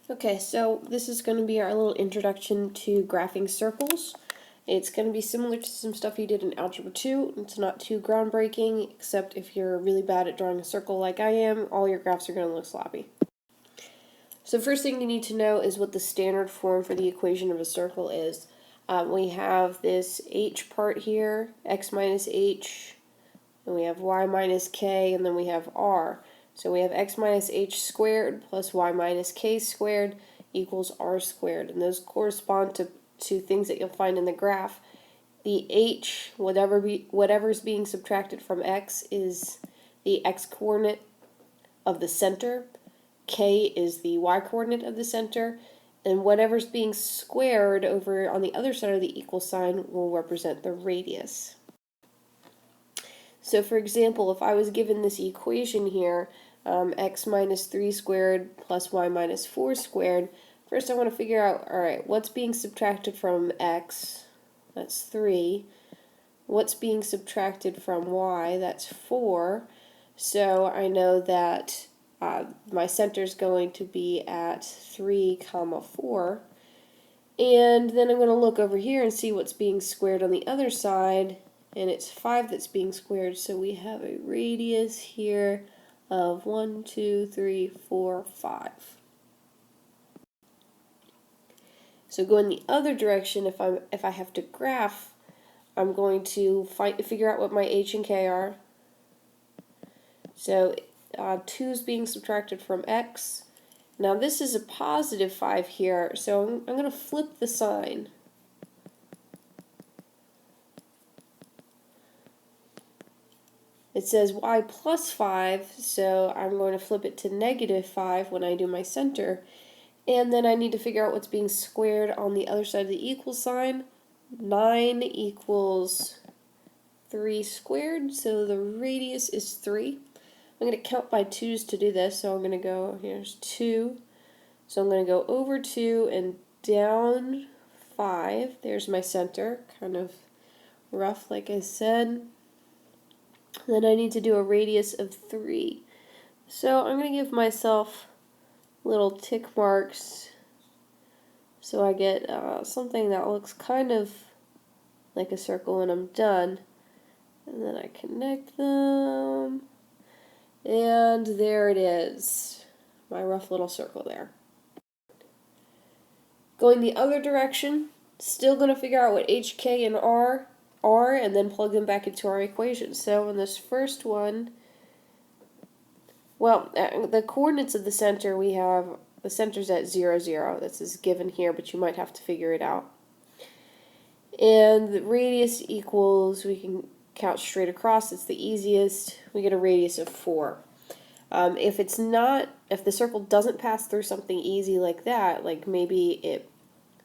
Okay, so this is going to be our little introduction to graphing circles. It's going to be similar to some stuff you did in Algebra 2. It's not too groundbreaking, except if you're really bad at drawing a circle like I am, all your graphs are going to look sloppy. So first thing you need to know is what the standard form for the equation of a circle is. We have this h part here, x minus h, and we have y minus k, and then we have r. So we have x minus h squared plus y minus k squared equals r squared. And those correspond to things that you'll find in the graph. The h, whatever's being subtracted from x, is the x-coordinate of the center. K is the y-coordinate of the center. And whatever's being squared over on the other side of the equal sign will represent the radius. So for example, if I was given this equation here, x minus 3 squared plus y minus 4 squared, first I want to figure out, alright, what's being subtracted from x? That's 3. What's being subtracted from y? That's 4. So I know that my center is going to be at 3, 4. And then I'm going to look over here and see what's being squared on the other side. And it's 5 that's being squared, so we have a radius here of 1, 2, 3, 4, 5. So going the other direction, if I have to graph, I'm going to figure out what my h and k are. So 2 is being subtracted from x. Now this is a positive 5 here, so I'm going to flip the sign. It says y plus 5, so I'm going to flip it to negative 5 when I do my center. And then I need to figure out what's being squared on the other side of the equal sign. 9 equals 3 squared, so the radius is 3. I'm going to count by 2's to do this, so I'm going to go, here's 2. So I'm going to go over 2 and down 5. There's my center, kind of rough like I said. Then I need to do a radius of 3. So I'm going to give myself little tick marks so I get something that looks kind of like a circle when I'm done. And then I connect them. And there it is, my rough little circle there. Going the other direction, still going to figure out what h, k, and r are, and then plug them back into our equation. So in this first one, well, the coordinates of the center, we have the center's at 0, 0. This is given here, but you might have to figure it out. And the radius equals, we can count straight across, it's the easiest. We get a radius of 4. If the circle doesn't pass through something easy like that, like maybe it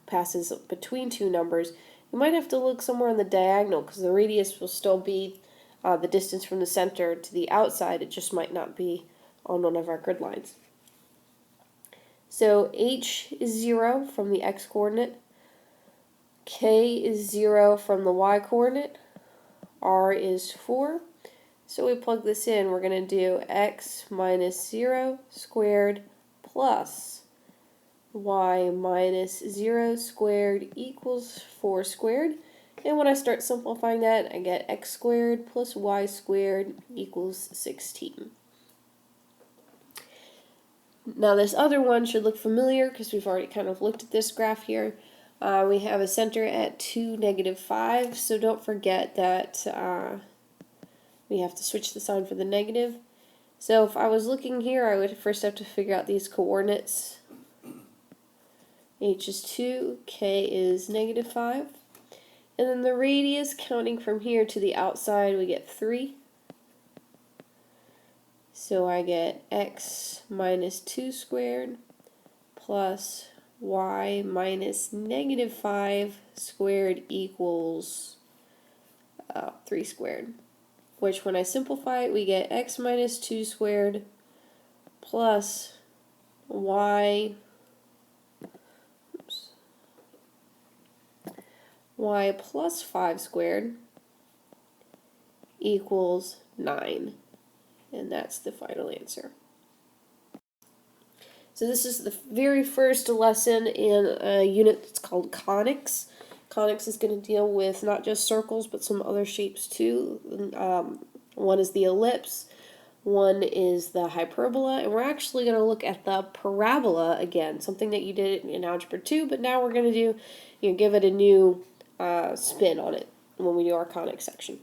passes between two numbers, you might have to look somewhere on the diagonal because the radius will still be the distance from the center to the outside. It just might not be on one of our grid lines. So h is 0 from the x-coordinate, k is 0 from the y-coordinate, r is 4. So we plug this in. We're going to do x minus 0 squared plus y minus 0 squared equals 4 squared. And when I start simplifying that, I get x squared plus y squared equals 16. Now this other one should look familiar because we've already kind of looked at this graph here. We have a center at 2, negative 5, so don't forget that we have to switch the sign for the negative. So if I was looking here, I would first have to figure out these coordinates. H is 2, K is negative 5. And then the radius, counting from here to the outside, we get 3. So I get x minus 2 squared plus y minus negative 5 squared equals 3 squared. Which when I simplify it, we get x minus 2 squared plus y plus 5 squared equals 9. And that's the final answer. So this is the very first lesson in a unit that's called conics. Conics is going to deal with not just circles, but some other shapes too. One is the ellipse, one is the hyperbola, and we're actually going to look at the parabola again, something that you did in Algebra 2, but now we're going to do, give it a new spin on it when we do our conics section.